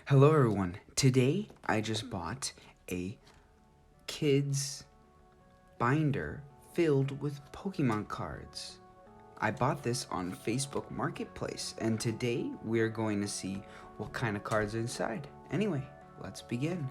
Hello everyone. Today I just bought a kids binder filled with Pokemon cards. I bought this on Facebook Marketplace and today we're going to see what kind of cards are inside. Anyway, let's begin.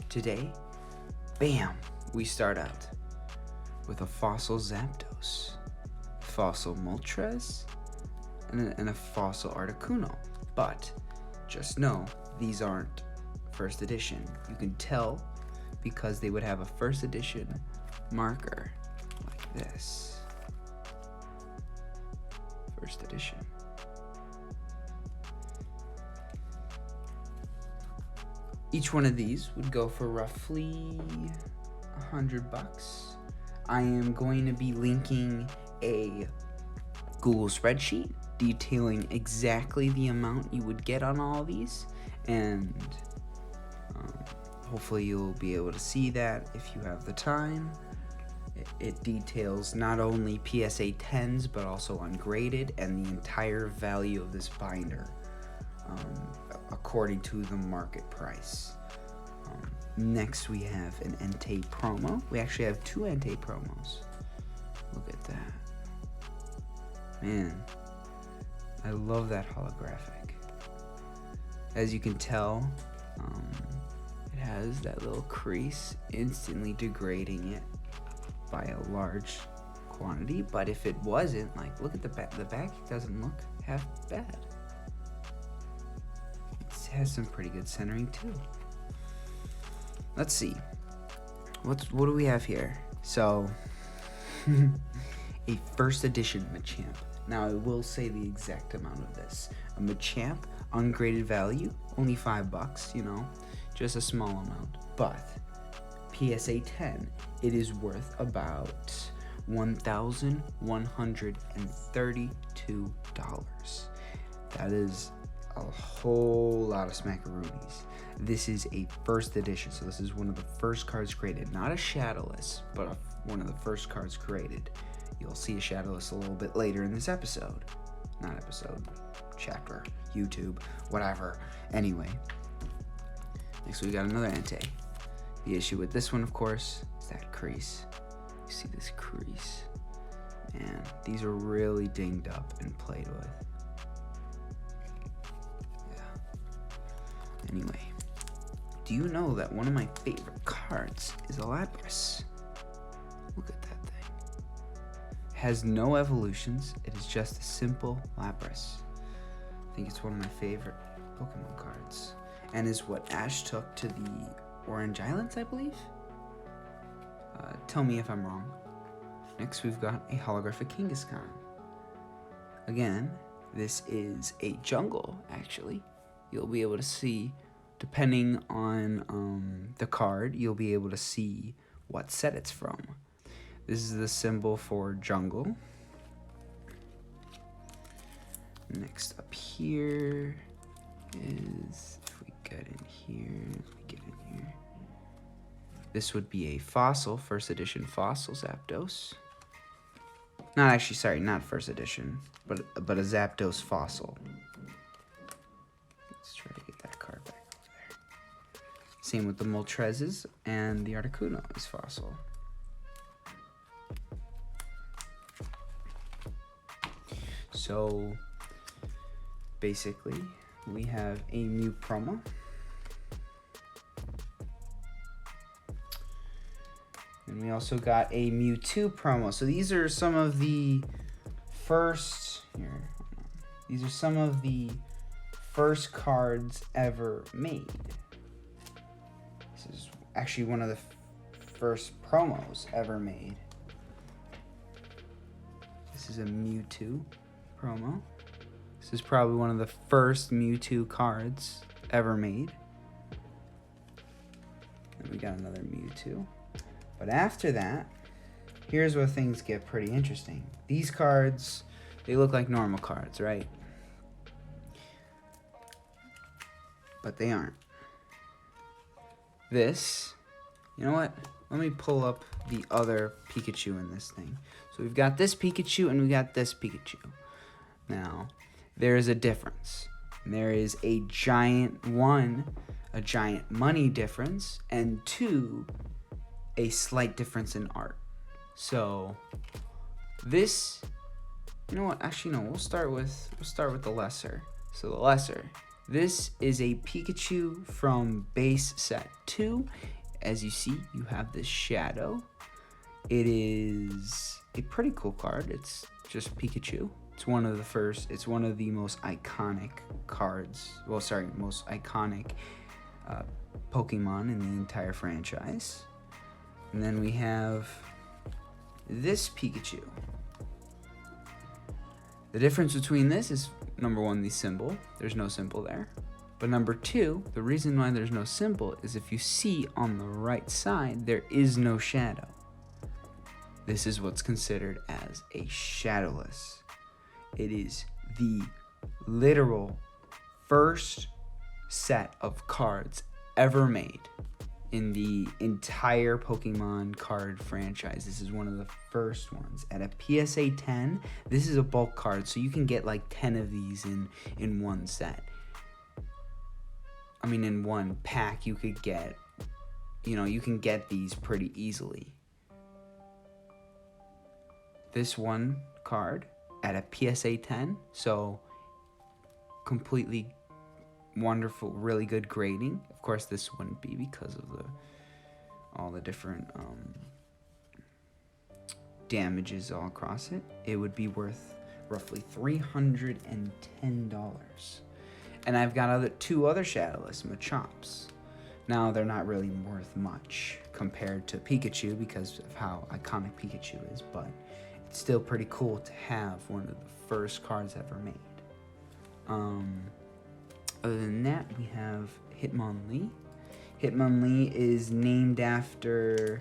Today, bam! We start out with a fossil Zapdos, fossil Moltres, and a fossil Articuno. But just know these aren't first edition. You can tell because they would have a first edition marker like this. First edition. Each one of these would go for roughly $100. I am going to be linking a Google spreadsheet detailing exactly the amount you would get on all of these, and hopefully you'll be able to see that if you have the time. It details not only PSA 10s but also ungraded and the entire value of this binder according to the market price. Next we have an Entei promo. We actually have two Entei promos. Look at that. Man, I love that holographic. As you can tell, it has that little crease, instantly degrading it by a large quantity. But if it wasn't, like, look at the back. The back doesn't look half bad. It has some pretty good centering too. Let's see. What do we have here? So, a first edition Machamp. Now I will say the exact amount of this. A Machamp, ungraded value, only $5, you know, just a small amount. But PSA 10, it is worth about $1,132. That is a whole lot of smackaroonies. This is a first edition, so this is one of the first cards created. Not a Shadowless, but one of the first cards created. You'll see a Shadowless a little bit later in this episode. Not episode, chapter, YouTube, whatever. Anyway, next we got another Entei. The issue with this one, of course, is that crease. You see this crease? Man, these are really dinged up and played with. Anyway, do you know that one of my favorite cards is a Lapras? Look at that thing. It has no evolutions. It is just a simple Lapras. I think it's one of my favorite Pokemon cards. And is what Ash took to the Orange Islands, I believe? Tell me if I'm wrong. Next, we've got a holographic Kangaskhan. Again, this is a jungle, actually. You'll be able to see, depending on the card, you'll be able to see what set it's from. This is the symbol for jungle. Next up here is, if we get in here, this would be a fossil, first edition fossil Zapdos. Not actually, sorry, not first edition, but a Zapdos fossil. Let's try to get that card back over there. Same with the Moltres and the Articuno is fossil. So basically, we have a Mew promo. And we also got a Mewtwo promo. So these are some of the first first cards ever made. This is actually one of the first promos ever made. This is a Mewtwo promo. This is probably one of the first Mewtwo cards ever made. And we got another Mewtwo. But after that, here's where things get pretty interesting. These cards, they look like normal cards, right? But they aren't. This, you know what? let me pull up the other Pikachu in this thing. So we've got this Pikachu and we got this Pikachu. Now, there is a difference. There is a giant money difference, and 2, a slight difference in art. So this, you know what? Actually, no. We'll start with the lesser. So the lesser. This is a Pikachu from base set 2. As you see, you have this shadow. It is a pretty cool card. It's just Pikachu. It's one of the most iconic cards. Well, sorry, most iconic Pokemon in the entire franchise. And then we have this Pikachu. The difference between this is, number 1, the symbol. There's no symbol there. But number 2, the reason why there's no symbol is if you see on the right side, there is no shadow. This is what's considered as a shadowless. It is the literal first set of cards ever made in the entire Pokemon card franchise. This is one of the first ones. At a PSA 10, this is a bulk card, so you can get like 10 of these in one set. I mean, in one pack, you could get, you can get these pretty easily. This one card at a PSA 10, so completely wonderful, really good grading. Of course, this wouldn't be because of all the different damages all across it. It would be worth roughly $310. And I've got 2 other Shadowless Machops. Now, they're not really worth much compared to Pikachu because of how iconic Pikachu is, but it's still pretty cool to have one of the first cards ever made. Other than that, we have Hitmonlee. Hitmonlee is named after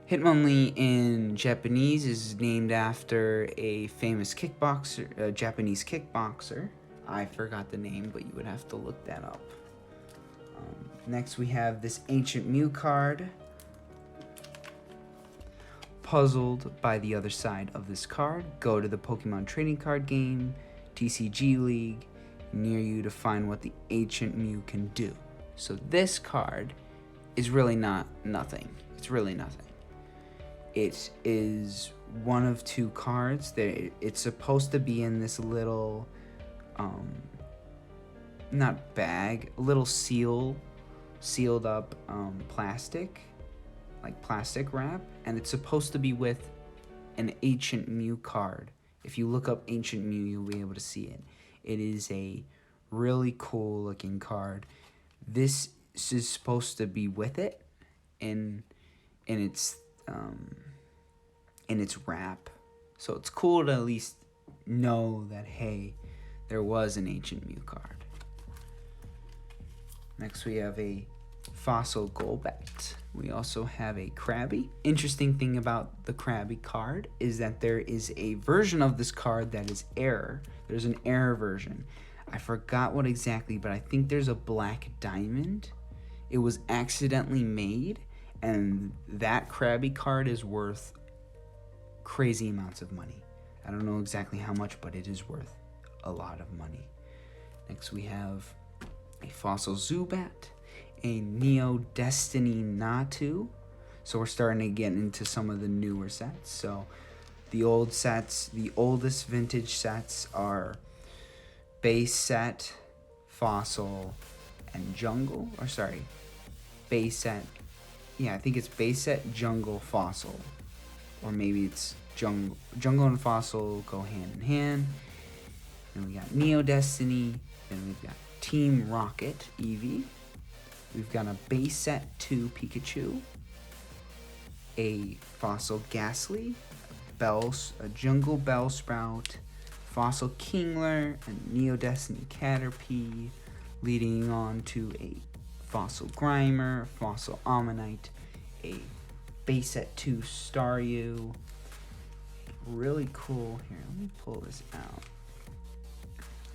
Hitmonlee in Japanese is named after a famous kickboxer, Japanese kickboxer. I forgot the name, but you would have to look that up. Next, we have this Ancient Mew card. Puzzled by the other side of this card, go to the Pokemon trading card game, TCG League, near you to find what the Ancient Mew can do. So this card is really nothing. It's really nothing. It is one of 2 cards. It's supposed to be in this little, not bag, a little sealed up plastic, like plastic wrap, and it's supposed to be with an Ancient Mew card. If you look up Ancient Mew, you'll be able to see it. It is a really cool looking card. This is supposed to be with it in its wrap. So it's cool to at least know that, hey, there was an Ancient Mew card. Next we have a Fossil Golbat. We also have a Krabby. Interesting thing about the Krabby card is that there is a version of this card that is error. There's an error version. I forgot what exactly, but I think there's a black diamond. It was accidentally made, and that Krabby card is worth crazy amounts of money. I don't know exactly how much, but it is worth a lot of money. Next we have a Fossil Zubat, a Neo Destiny Natu. So we're starting to get into some of the newer sets. So the old sets, the oldest vintage sets are base set, fossil, and jungle. Or sorry, base set. Yeah, I think it's base set, jungle, fossil. Or maybe it's jungle. Jungle and fossil go hand in hand. Then we got Neo Destiny. Then we've got Team Rocket Eevee. We've got a base set 2 Pikachu, a Fossil Ghastly, a Jungle Bellsprout, Fossil Kingler, a Neo Destiny Caterpie, leading on to a Fossil Grimer, Fossil Ammonite, a base set 2 Staryu. Really cool. Here, let me pull this out.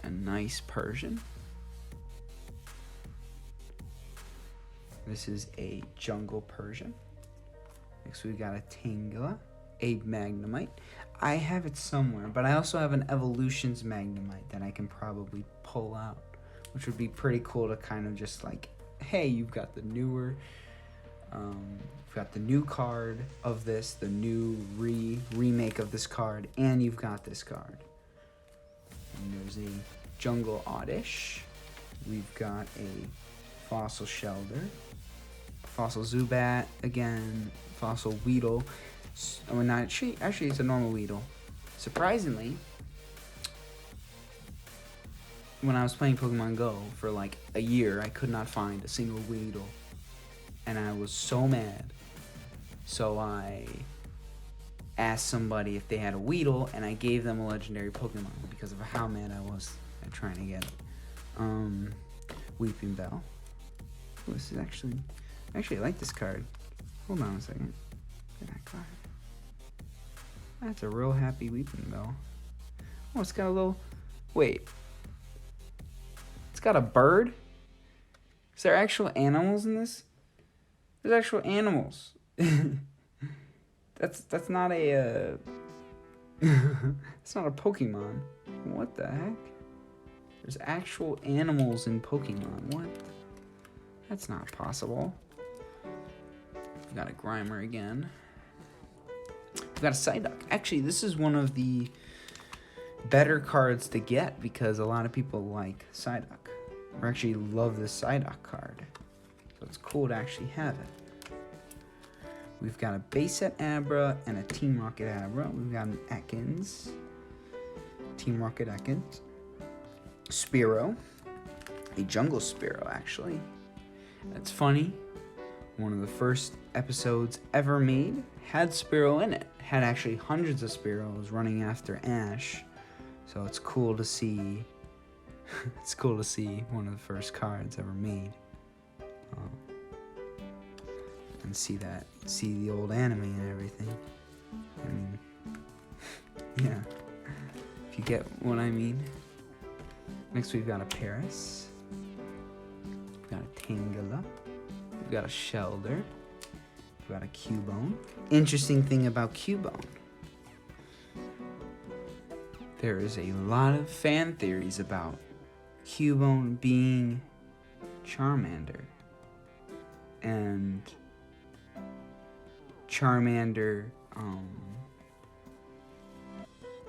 A nice Persian. This is a Jungle Persian. Next we got a Tangela, a Magnemite. I have it somewhere, but I also have an Evolutions Magnemite that I can probably pull out, which would be pretty cool to kind of just like, hey, you've got the newer, you've got the new card of this, the new remake of this card, and you've got this card. And there's a Jungle Oddish. We've got a Fossil Shelder, Fossil Zubat again, Fossil Weedle. Oh, not actually it's a normal Weedle. Surprisingly, when I was playing Pokemon Go for like a year, I could not find a single Weedle, and I was so mad. So I asked somebody if they had a Weedle, and I gave them a legendary Pokemon because of how mad I was at trying to get it. Weeping Bell. Oh, this is actually I like this card. Hold on a second. Look at that card. That's a real happy Weeping Bell. Oh, it's got a little... Wait. It's got a bird? Is there actual animals in this? There's actual animals. That's not a... it's not a Pokemon. What the heck? There's actual animals in Pokemon. What? That's not possible. We've got a Grimer again. We've got a Psyduck. Actually, this is one of the better cards to get because a lot of people like Psyduck. Or actually love the Psyduck card. So it's cool to actually have it. We've got a base set Abra and a Team Rocket Abra. We've got an Ekans. Team Rocket Ekans. Spearow. A Jungle Spearow, actually. That's funny. One of the first episodes ever made had Spearow in it. Had actually hundreds of Spearows running after Ash. So it's cool to see. It's cool to see one of the first cards ever made. And see the old anime and everything. I mean, yeah. If you get what I mean. Next we've got a Paris. We've got a Tangela. We've got a Shelder. We've got a Cubone. Interesting thing about Cubone. There is a lot of fan theories about Cubone being Charmander. And Charmander,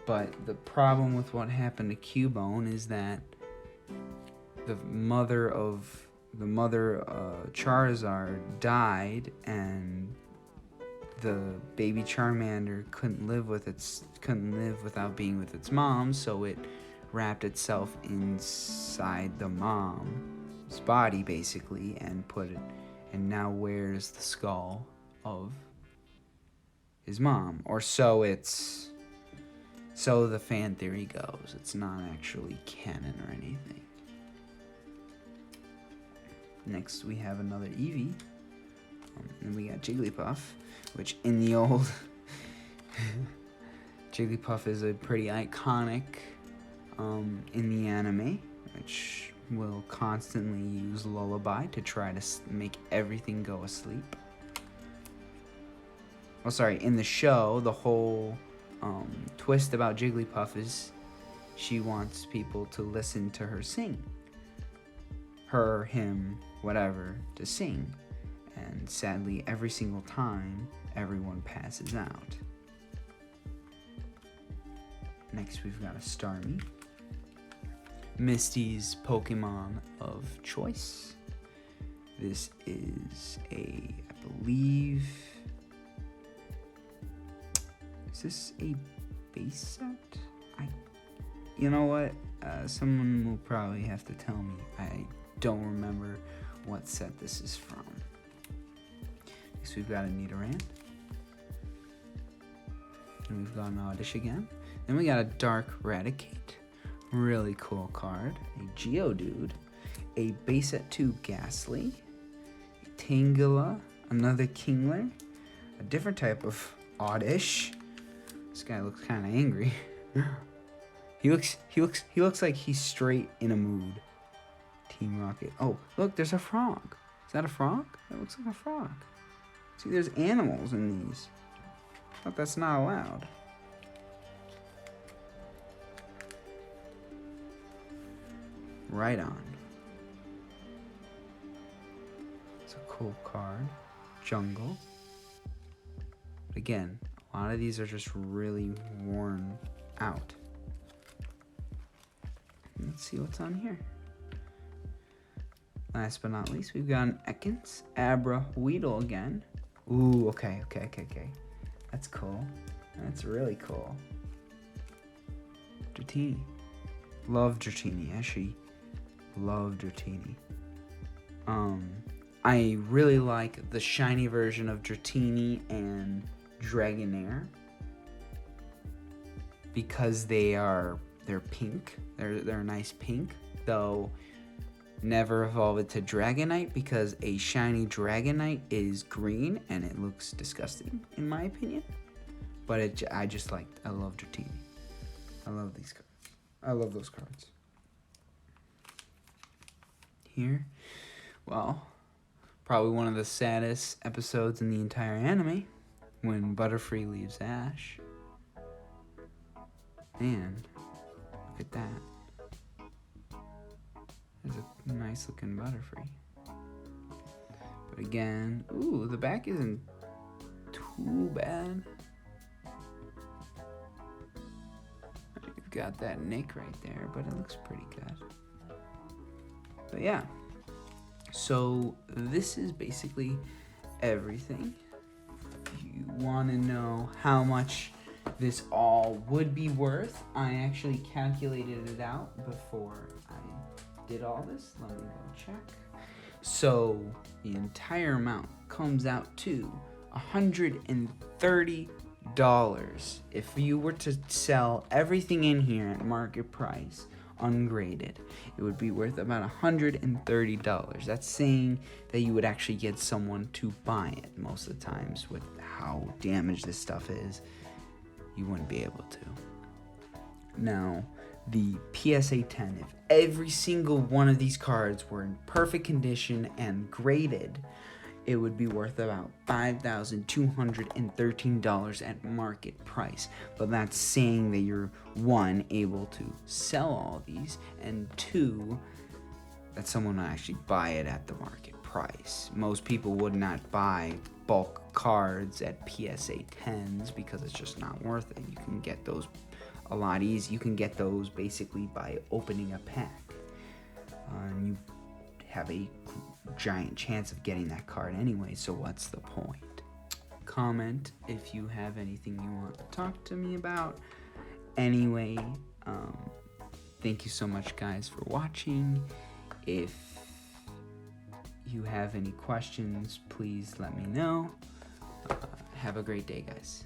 but the problem with what happened to Cubone is that the mother Charizard died, and the baby Charmander couldn't live without being with its mom, so it wrapped itself inside the mom's body basically and and now wears the skull of his mom, or so the fan theory goes. It's not actually canon or anything. Next, we have another Eevee. And we got Jigglypuff, which in the old... Jigglypuff is a pretty iconic in the anime, which will constantly use Lullaby to try to make everything go asleep. Oh, sorry, in the show, the whole twist about Jigglypuff is she wants people to listen to her sing. Her, him, whatever, to sing. And sadly, every single time, everyone passes out. Next, we've got a Starmie. Misty's Pokemon of choice. This is I believe... Is this a base set? You know what? Someone will probably have to tell me. I don't remember what set this is from. Next, we've got a Nidoran. And we've got an Oddish again. Then we got a Dark Raticate. Really cool card. A Geodude. A base set 2 Ghastly. A Tangela. Another Kingler. A different type of Oddish. This guy looks kind of angry. He looks like he's straight in a mood. Team Rocket. Oh, look, there's a frog. Is that a frog? That looks like a frog. See, there's animals in these. But that's not allowed. Right on. It's a cool card. Jungle. But again, a lot of these are just really worn out. Let's see what's on here. Last but not least, we've got an Ekans, Abra, Weedle again. Ooh, okay. That's cool. That's really cool. Dratini. Love Dratini. Actually, love Dratini. I really like the shiny version of Dratini and Dragonair because they're pink. They're a nice pink, though. Never evolve it to Dragonite because a shiny Dragonite is green and it looks disgusting in my opinion. But I love Dratini. I love these cards. I love those cards. Here, well, probably one of the saddest episodes in the entire anime when Butterfree leaves Ash. And look at that. There's a nice looking Butterfree. But again, ooh, the back isn't too bad. You've got that Nick right there, but it looks pretty good. But yeah, so this is basically everything. If you want to know how much this all would be worth, I actually calculated it out before I did all this. Let me go check. So the entire amount comes out to $130. If you were to sell everything in here at market price, ungraded, it would be worth about $130. That's saying that you would actually get someone to buy it. Most of the times, with how damaged this stuff is, you wouldn't be able to. Now, the PSA 10, if every single one of these cards were in perfect condition and graded, it would be worth about $5,213 at market price. But that's saying that you're, one, able to sell all these, and two, that someone will actually buy it at the market price. Most people would not buy bulk cards at PSA 10s because it's just not worth it. You can get those a lot easier. You can get those basically by opening a pack. And you have a giant chance of getting that card anyway, so what's the point? Comment if you have anything you want to talk to me about. Anyway, thank you so much, guys, for watching. If you have any questions, please let me know. Have a great day, guys.